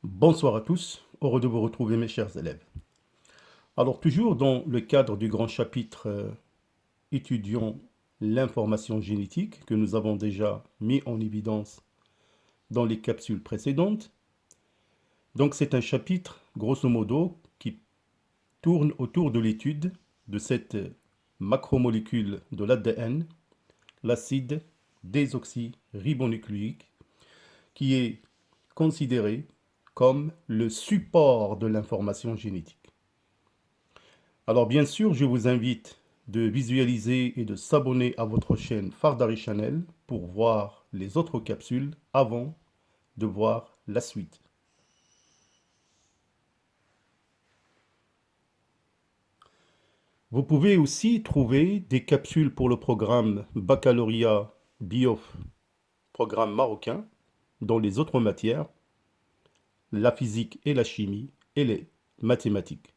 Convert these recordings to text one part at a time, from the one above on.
Bonsoir à tous, heureux de vous retrouver mes chers élèves. Alors toujours dans le cadre du grand chapitre étudiant l'information génétique que nous avons déjà mis en évidence dans les capsules précédentes. Donc c'est un chapitre grosso modo qui tourne autour de l'étude de cette macromolécule de l'ADN, l'acide désoxyribonucléique, qui est considéré comme le support de l'information génétique. Alors bien sûr, je vous invite de visualiser et de s'abonner à votre chaîne Fardari Channel pour voir les autres capsules avant de voir la suite. Vous pouvez aussi trouver des capsules pour le programme Baccalauréat Bio, programme marocain, dans les autres matières, la physique et la chimie et les mathématiques.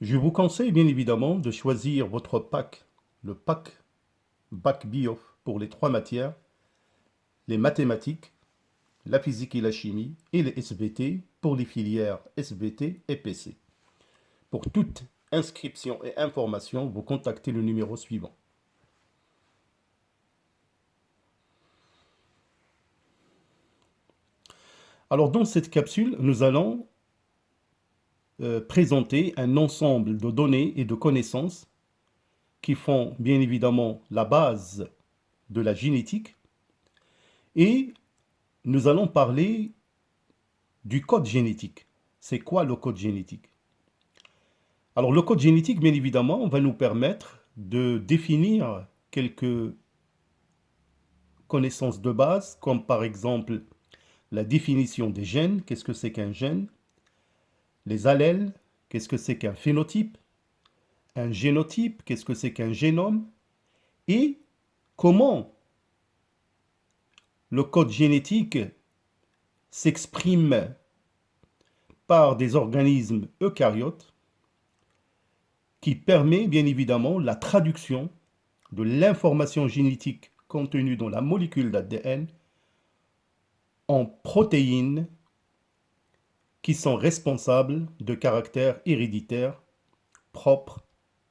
Je vous conseille bien évidemment de choisir votre pack, le pack Bac Bio pour les trois matières, les mathématiques, la physique et la chimie et les SVT pour les filières SVT et PC. Pour toute inscription et information, vous contactez le numéro suivant. Alors dans cette capsule, nous allons présenter un ensemble de données et de connaissances qui font bien évidemment la base de la génétique et nous allons parler du code génétique. C'est quoi le code génétique? Alors le code génétique, bien évidemment, va nous permettre de définir quelques connaissances de base, comme par exemple la définition des gènes, qu'est-ce que c'est qu'un gène, les allèles, qu'est-ce que c'est qu'un phénotype, un génotype, qu'est-ce que c'est qu'un génome, et comment le code génétique s'exprime par des organismes eucaryotes qui permet bien évidemment la traduction de l'information génétique contenue dans la molécule d'ADN en protéines qui sont responsables de caractères héréditaires propres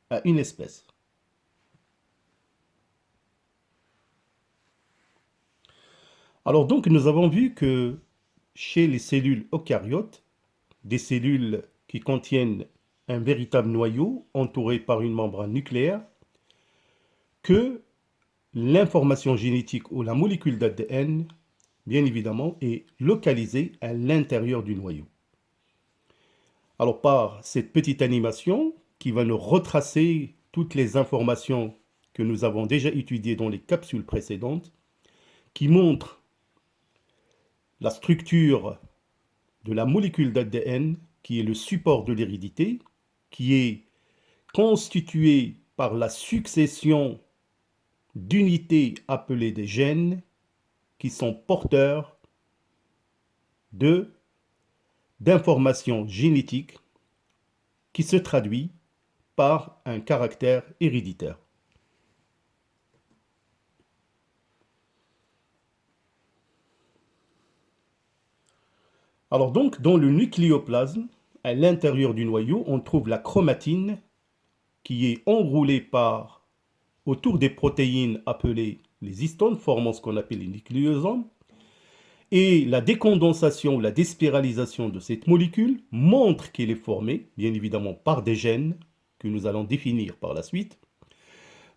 à une espèce. Alors donc nous avons vu que chez les cellules eucaryotes, des cellules qui contiennent un véritable noyau entouré par une membrane nucléaire, que l'information génétique ou la molécule d'ADN, bien évidemment, est localisée à l'intérieur du noyau. Alors par cette petite animation qui va nous retracer toutes les informations que nous avons déjà étudiées dans les capsules précédentes, qui montrent la structure de la molécule d'ADN qui est le support de l'hérédité, qui est constituée par la succession d'unités appelées des gènes qui sont porteurs d'informations génétiques qui se traduit par un caractère héréditaire. Alors donc, dans le nucléoplasme, à l'intérieur du noyau, on trouve la chromatine qui est enroulée autour des protéines appelées les histones, formant ce qu'on appelle les nucléosomes. Et la décondensation ou la déspiralisation de cette molécule montre qu'elle est formée, bien évidemment, par des gènes que nous allons définir par la suite.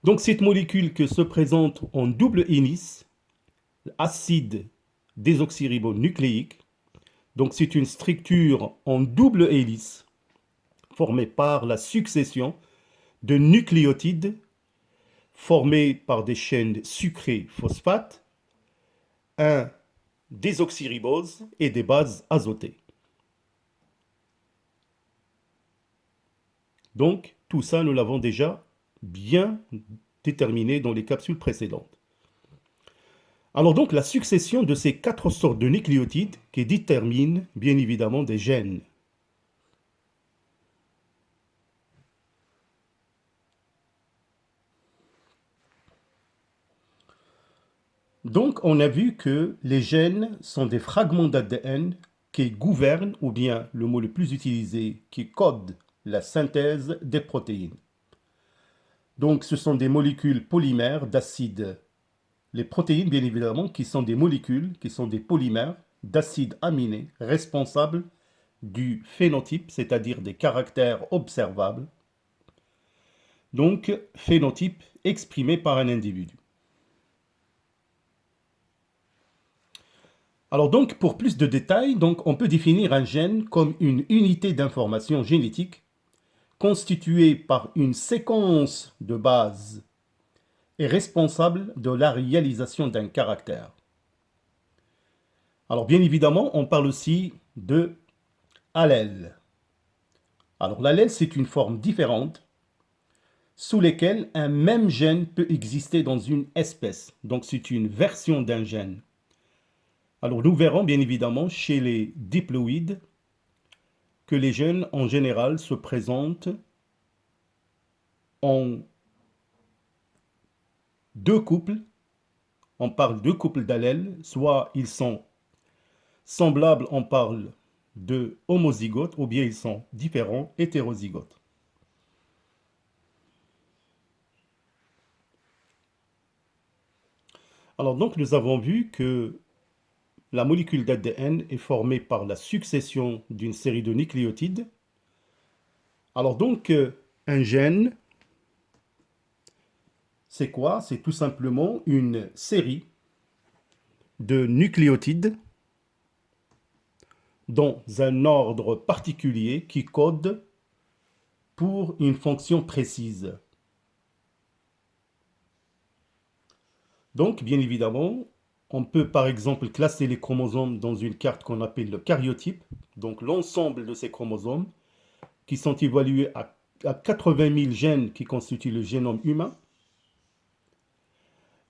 Donc cette molécule qui se présente en double hélice, acide désoxyribonucléique, donc c'est une structure en double hélice formée par la succession de nucléotides formés par des chaînes sucrées phosphates, un désoxyribose et des bases azotées. Donc tout ça, nous l'avons déjà bien déterminé dans les capsules précédentes. Alors donc la succession de ces quatre sortes de nucléotides qui déterminent bien évidemment des gènes. Donc, on a vu que les gènes sont des fragments d'ADN qui gouvernent, ou bien le mot le plus utilisé, qui codent la synthèse des protéines. Donc, ce sont des molécules polymères d'acides. Les protéines, bien évidemment, qui sont des molécules, qui sont des polymères d'acides aminés responsables du phénotype, c'est-à-dire des caractères observables. Donc, phénotype exprimé par un individu. Alors donc, pour plus de détails, donc, on peut définir un gène comme une unité d'information génétique constituée par une séquence de bases et responsable de la réalisation d'un caractère. Alors bien évidemment, on parle aussi de allèle. Alors l'allèle, c'est une forme différente sous lesquelles un même gène peut exister dans une espèce. Donc c'est une version d'un gène. Alors nous verrons bien évidemment chez les diploïdes que les gènes en général se présentent en deux couples. On parle de couples d'allèles, soit ils sont semblables, on parle de homozygotes, ou bien ils sont différents, hétérozygotes. Alors donc nous avons vu que la molécule d'ADN est formée par la succession d'une série de nucléotides. Alors donc un gène, c'est quoi? C'est tout simplement une série de nucléotides dans un ordre particulier qui code pour une fonction précise. Donc, bien évidemment, on peut par exemple classer les chromosomes dans une carte qu'on appelle le karyotype, donc l'ensemble de ces chromosomes qui sont évalués à 80 000 gènes qui constituent le génome humain.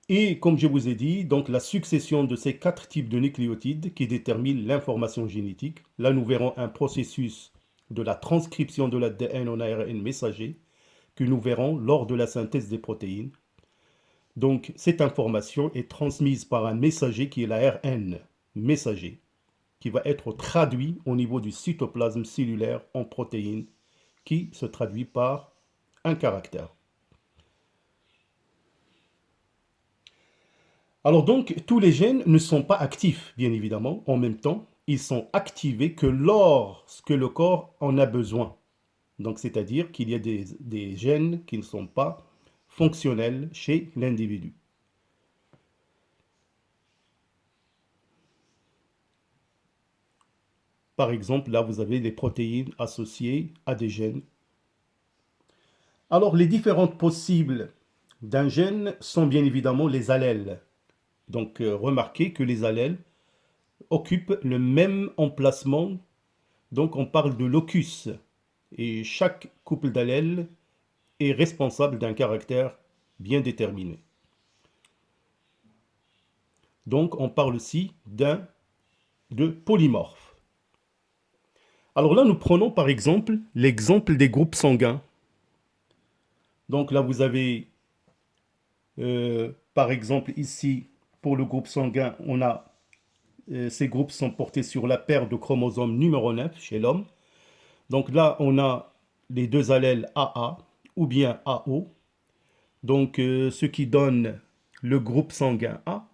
Et comme je vous ai dit, donc la succession de ces quatre types de nucléotides qui déterminent l'information génétique. Là, nous verrons un processus de la transcription de l'ADN en ARN messager que nous verrons lors de la synthèse des protéines. Donc, cette information est transmise par un messager qui est l'ARN messager, qui va être traduit au niveau du cytoplasme cellulaire en protéines, qui se traduit par un caractère. Alors donc, tous les gènes ne sont pas actifs, bien évidemment, en même temps. Ils sont activés que lorsque le corps en a besoin. Donc, c'est-à-dire qu'il y a des gènes qui ne sont pas fonctionnels chez l'individu. Par exemple, là, vous avez des protéines associées à des gènes. Alors, les différentes possibles d'un gène sont bien évidemment les allèles. Donc, remarquez que les allèles occupent le même emplacement. Donc, on parle de locus. Et chaque couple d'allèles est responsable d'un caractère bien déterminé. Donc, on parle aussi de polymorphe. Alors là, nous prenons par exemple l'exemple des groupes sanguins. Donc là, vous avez, par exemple, ici, pour le groupe sanguin, ces groupes sont portés sur la paire de chromosomes numéro 9 chez l'homme. Donc là, on a les deux allèles AA ou bien AO. Donc, ce qui donne le groupe sanguin A.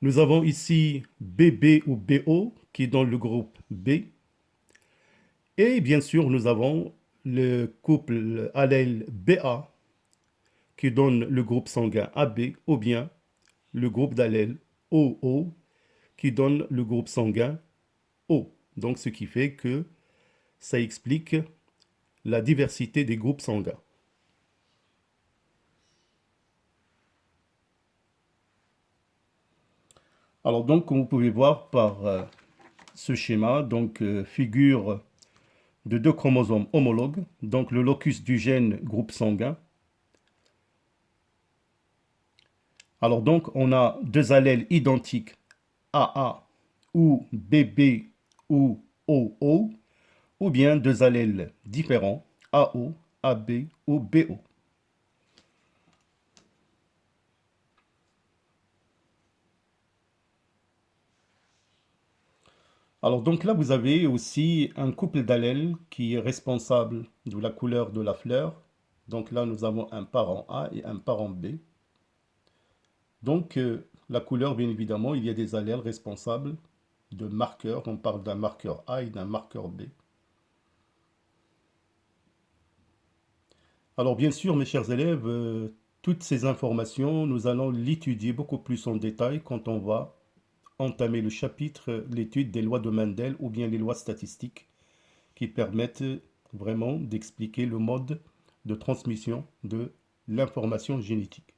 Nous avons ici BB ou BO qui donne le groupe B. Et bien sûr, nous avons le couple allèle BA qui donne le groupe sanguin AB ou bien le groupe d'allèles OO qui donne le groupe sanguin O. Donc, ce qui fait que ça explique la diversité des groupes sanguins. Alors donc, comme vous pouvez voir par ce schéma, donc figure de deux chromosomes homologues, donc le locus du gène groupe sanguin. Alors donc, on a deux allèles identiques AA ou BB ou OO, ou bien deux allèles différents AO, AB ou BO. Alors donc là, vous avez aussi un couple d'allèles qui est responsable de la couleur de la fleur. Donc là, nous avons un parent A et un parent B. Donc la couleur, bien évidemment, il y a des allèles responsables de marqueurs. On parle d'un marqueur A et d'un marqueur B. Alors bien sûr, mes chers élèves, toutes ces informations, nous allons l'étudier beaucoup plus en détail quand on va entamer le chapitre, l'étude des lois de Mendel ou bien les lois statistiques qui permettent vraiment d'expliquer le mode de transmission de l'information génétique.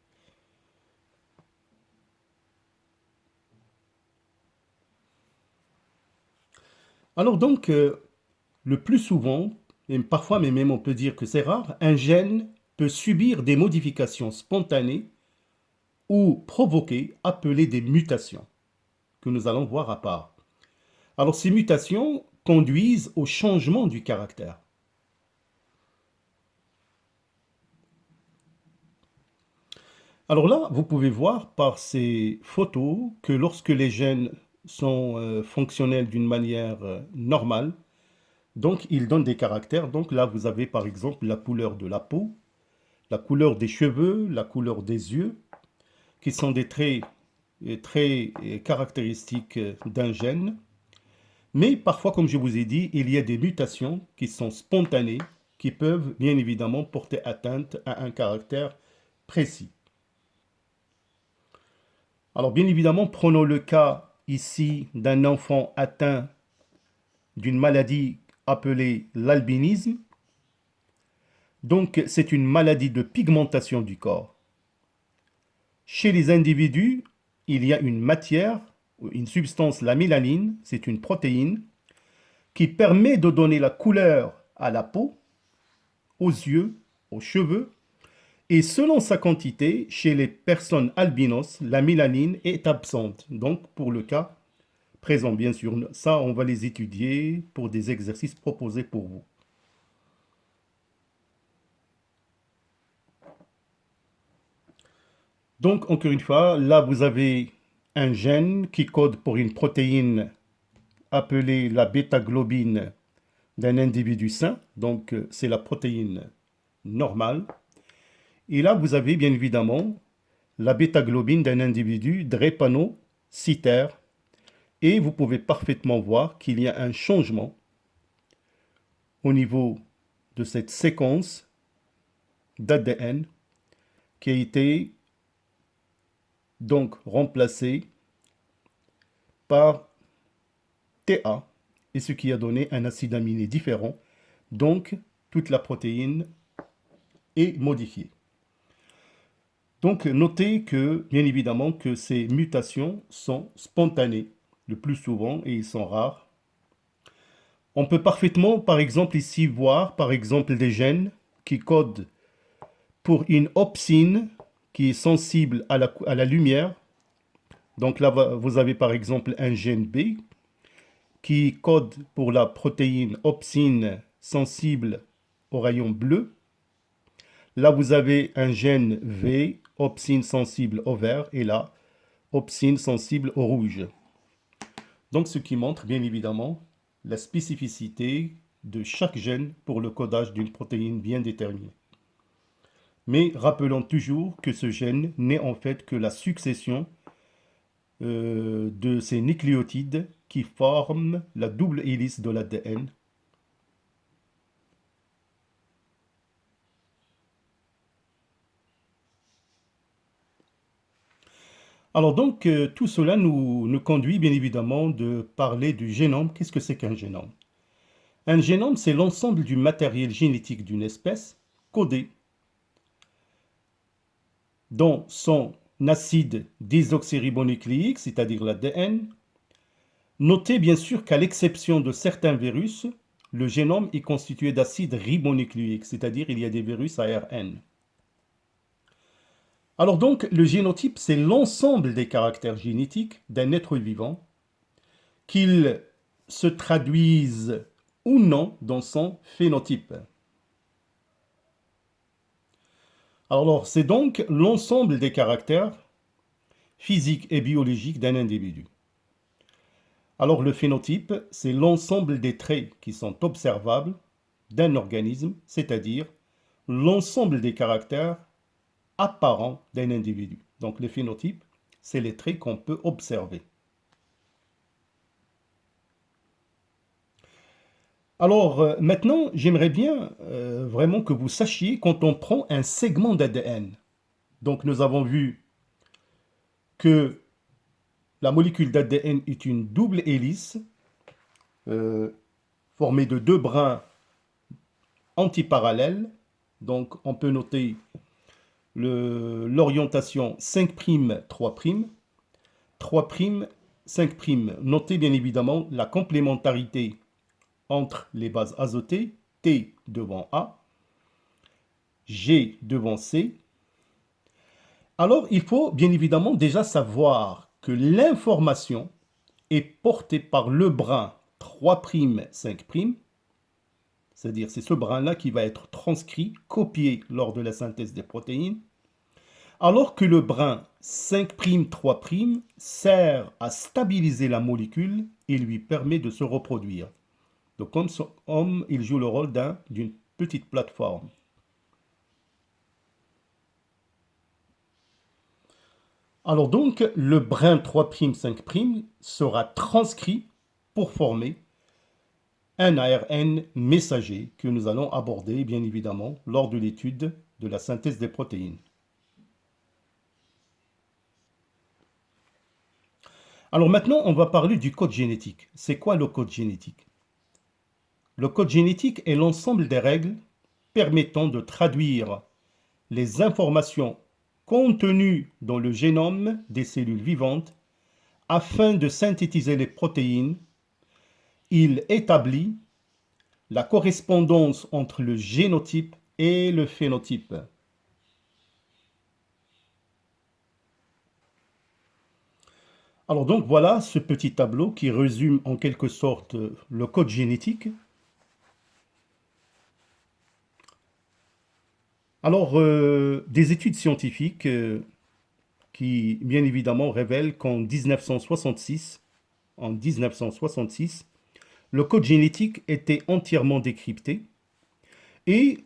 Alors donc, le plus souvent, et parfois mais même on peut dire que c'est rare, un gène peut subir des modifications spontanées ou provoquées, appelées des mutations, que nous allons voir à part. Alors ces mutations conduisent au changement du caractère. Alors là, vous pouvez voir par ces photos que lorsque les gènes sont fonctionnels d'une manière normale, donc ils donnent des caractères. Donc là, vous avez par exemple la couleur de la peau, la couleur des cheveux, la couleur des yeux, qui sont des traits très caractéristiques d'un gène. Mais parfois, comme je vous ai dit, il y a des mutations qui sont spontanées, qui peuvent bien évidemment porter atteinte à un caractère précis. Alors bien évidemment, prenons le cas ici d'un enfant atteint d'une maladie appelée l'albinisme. Donc c'est une maladie de pigmentation du corps. Chez les individus, il y a une matière, une substance, la mélanine, c'est une protéine, qui permet de donner la couleur à la peau, aux yeux, aux cheveux. Et selon sa quantité, chez les personnes albinos, la mélanine est absente. Donc pour le cas présent, bien sûr, ça on va les étudier pour des exercices proposés pour vous. Donc encore une fois, là vous avez un gène qui code pour une protéine appelée la bêta-globine d'un individu sain. Donc c'est la protéine normale. Et là vous avez bien évidemment la bêta-globine d'un individu drépanocytaire. Et vous pouvez parfaitement voir qu'il y a un changement au niveau de cette séquence d'ADN qui a été donc remplacée par TA, et ce qui a donné un acide aminé différent. Donc toute la protéine est modifiée. Donc notez que, bien évidemment, que ces mutations sont spontanées le plus souvent et ils sont rares. On peut parfaitement, par exemple, ici voir, par exemple, des gènes qui codent pour une opsine qui est sensible à la lumière. Donc là, vous avez par exemple un gène B qui code pour la protéine opsine sensible au rayon bleu. Là, vous avez un gène V, opsine sensible au vert, et là, opsine sensible au rouge. Donc, ce qui montre bien évidemment la spécificité de chaque gène pour le codage d'une protéine bien déterminée. Mais rappelons toujours que ce gène n'est en fait que la succession de ces nucléotides qui forment la double hélice de l'ADN. Alors donc, tout cela nous conduit bien évidemment de parler du génome. Qu'est-ce que c'est qu'un génome? Un génome, c'est l'ensemble du matériel génétique d'une espèce codé dans son acide désoxyribonucléique, c'est-à-dire l'ADN. Notez bien sûr qu'à l'exception de certains virus, le génome est constitué d'acides ribonucléiques, c'est-à-dire il y a des virus ARN. Alors donc, le génotype, c'est l'ensemble des caractères génétiques d'un être vivant, qu'ils se traduisent ou non dans son phénotype. Alors, c'est donc l'ensemble des caractères physiques et biologiques d'un individu. Alors le phénotype, c'est l'ensemble des traits qui sont observables d'un organisme, c'est-à-dire l'ensemble des caractères apparents d'un individu. Donc le phénotype, c'est les traits qu'on peut observer. Alors maintenant, j'aimerais bien vraiment que vous sachiez quand on prend un segment d'ADN. Donc nous avons vu que la molécule d'ADN est une double hélice euh, formée de deux brins antiparallèles. Donc on peut noter l'orientation 5', 3'. 3', 5'. Notez bien évidemment la complémentarité entre les bases azotées, T devant A, G devant C. Alors il faut bien évidemment déjà savoir que l'information est portée par le brin 3', 5', c'est-à-dire c'est ce brin-là qui va être transcrit, copié lors de la synthèse des protéines, alors que le brin 5', 3' sert à stabiliser la molécule et lui permet de se reproduire. Donc comme il joue le rôle d'une petite plateforme. Alors donc, le brin 3', 5' sera transcrit pour former un ARN messager que nous allons aborder bien évidemment lors de l'étude de la synthèse des protéines. Alors maintenant, on va parler du code génétique. C'est quoi le code génétique? Le code génétique est l'ensemble des règles permettant de traduire les informations contenues dans le génome des cellules vivantes afin de synthétiser les protéines. Il établit la correspondance entre le génotype et le phénotype. Alors donc voilà ce petit tableau qui résume en quelque sorte le code génétique. Alors des études scientifiques qui bien évidemment révèlent qu'en 1966, le code génétique était entièrement décrypté et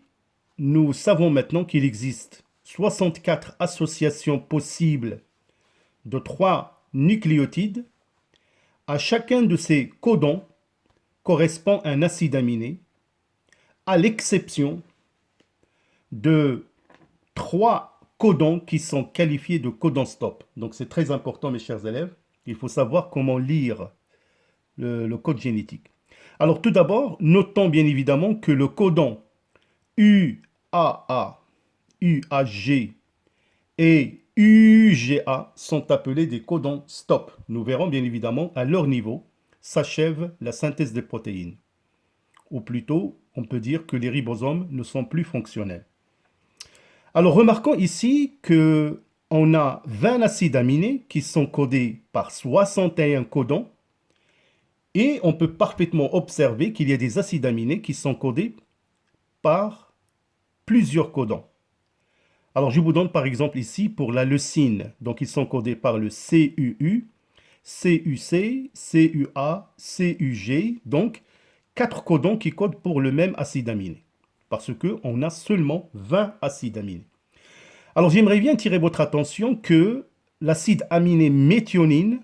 nous savons maintenant qu'il existe 64 associations possibles de 3 nucléotides. À chacun de ces codons correspond un acide aminé, à l'exception de 3 codons qui sont qualifiés de codons stop. Donc c'est très important mes chers élèves, il faut savoir comment lire le code génétique. Alors tout d'abord, notons bien évidemment que le codon UAA, UAG et UGA sont appelés des codons stop. Nous verrons bien évidemment à leur niveau s'achève la synthèse des protéines. Ou plutôt, on peut dire que les ribosomes ne sont plus fonctionnels. Alors remarquons ici que on a 20 acides aminés qui sont codés par 61 codons et on peut parfaitement observer qu'il y a des acides aminés qui sont codés par plusieurs codons. Alors je vous donne par exemple ici pour la leucine, donc ils sont codés par le CUU, CUC, CUA, CUG, donc 4 codons qui codent pour le même acide aminé, parce qu'on a seulement 20 acides aminés. Alors j'aimerais bien attirer votre attention que l'acide aminé méthionine,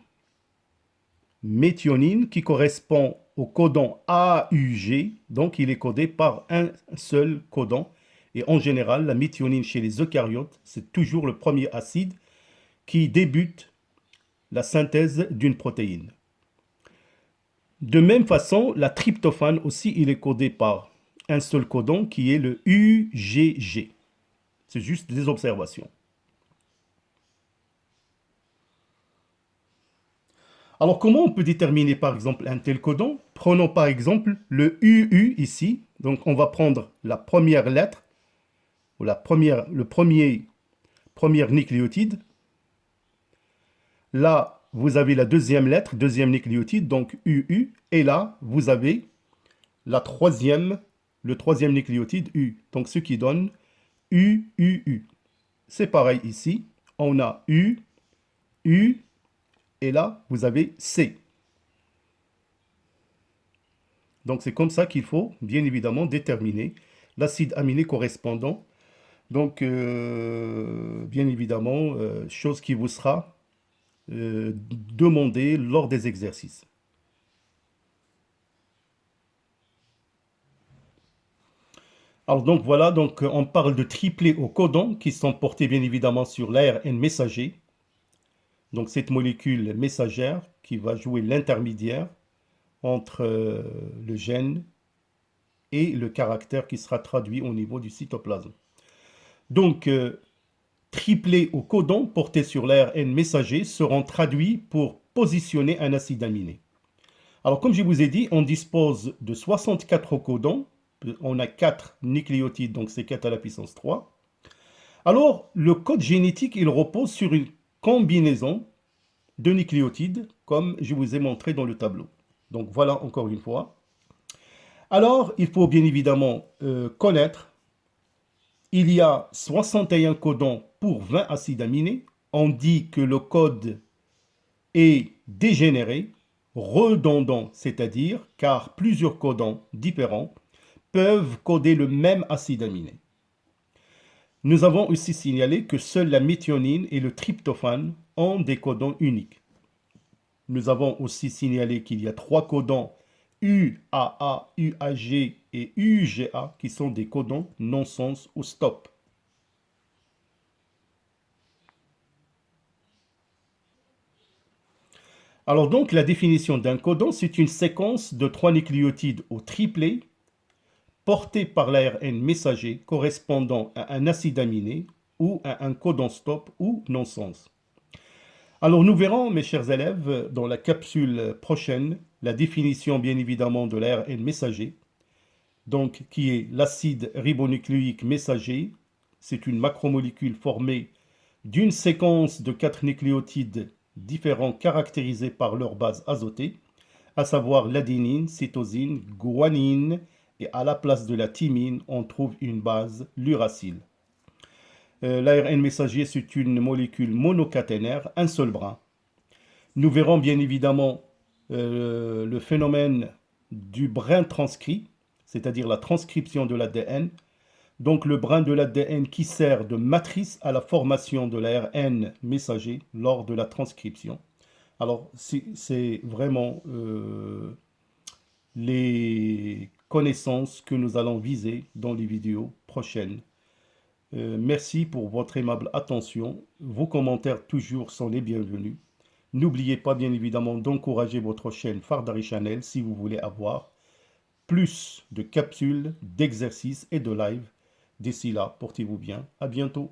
qui correspond au codon AUG, donc il est codé par un seul codon. Et en général, la méthionine chez les eucaryotes, c'est toujours le premier acide qui débute la synthèse d'une protéine. De même façon, la tryptophane aussi, il est codé par un seul codon qui est le UGG. C'est juste des observations. Alors, comment on peut déterminer par exemple un tel codon? Prenons par exemple le UU ici. Donc, on va prendre la première lettre, ou le premier nucléotide. Là, vous avez la deuxième lettre, deuxième nucléotide, donc UU. Et là, vous avez le troisième nucléotide U. Donc, ce qui donne UUU. C'est pareil ici. On a U, U, et là, vous avez C. Donc c'est comme ça qu'il faut bien évidemment déterminer l'acide aminé correspondant. Donc bien évidemment, chose qui vous sera demandée lors des exercices. Alors donc voilà, donc on parle de triplés au codon qui sont portés bien évidemment sur l'ARN messager. Donc cette molécule messagère qui va jouer l'intermédiaire entre le gène et le caractère qui sera traduit au niveau du cytoplasme. Donc triplés au codon portés sur l'ARN messager seront traduits pour positionner un acide aminé. Alors comme je vous ai dit, on dispose de 64 codons, on a 4 nucléotides, donc c'est 4 à la puissance 3. Alors le code génétique, il repose sur une combinaison de nucléotides, comme je vous ai montré dans le tableau. Donc voilà encore une fois. Alors, il faut bien évidemment connaître, il y a 61 codons pour 20 acides aminés. On dit que le code est dégénéré, redondant, c'est-à-dire car plusieurs codons différents peuvent coder le même acide aminé. Nous avons aussi signalé que seule la méthionine et le tryptophane ont des codons uniques. Nous avons aussi signalé qu'il y a 3 codons UAA, UAG et UGA qui sont des codons non-sens ou stop. Alors donc la définition d'un codon, c'est une séquence de 3 nucléotides au triplet portés par l'ARN messager correspondant à un acide aminé ou à un codon stop ou non-sens. Alors nous verrons, mes chers élèves, dans la capsule prochaine, la définition bien évidemment de l'ARN messager, donc qui est l'acide ribonucléique messager. C'est une macromolécule formée d'une séquence de 4 nucléotides différents caractérisés par leur base azotée, à savoir l'adénine, cytosine, guanine, et à la place de la thymine, on trouve une base, l'uracile. L'ARN messager, c'est une molécule monocaténaire, un seul brin. Nous verrons bien évidemment le phénomène du brin transcrit, c'est-à-dire la transcription de l'ADN. Donc le brin de l'ADN qui sert de matrice à la formation de l'ARN messager lors de la transcription. Alors c'est vraiment les connaissances que nous allons viser dans les vidéos prochaines. Merci pour votre aimable attention. Vos commentaires toujours sont les bienvenus. N'oubliez pas bien évidemment d'encourager votre chaîne Fardari Channel si vous voulez avoir plus de capsules, d'exercices et de live. D'ici là, portez-vous bien. À bientôt.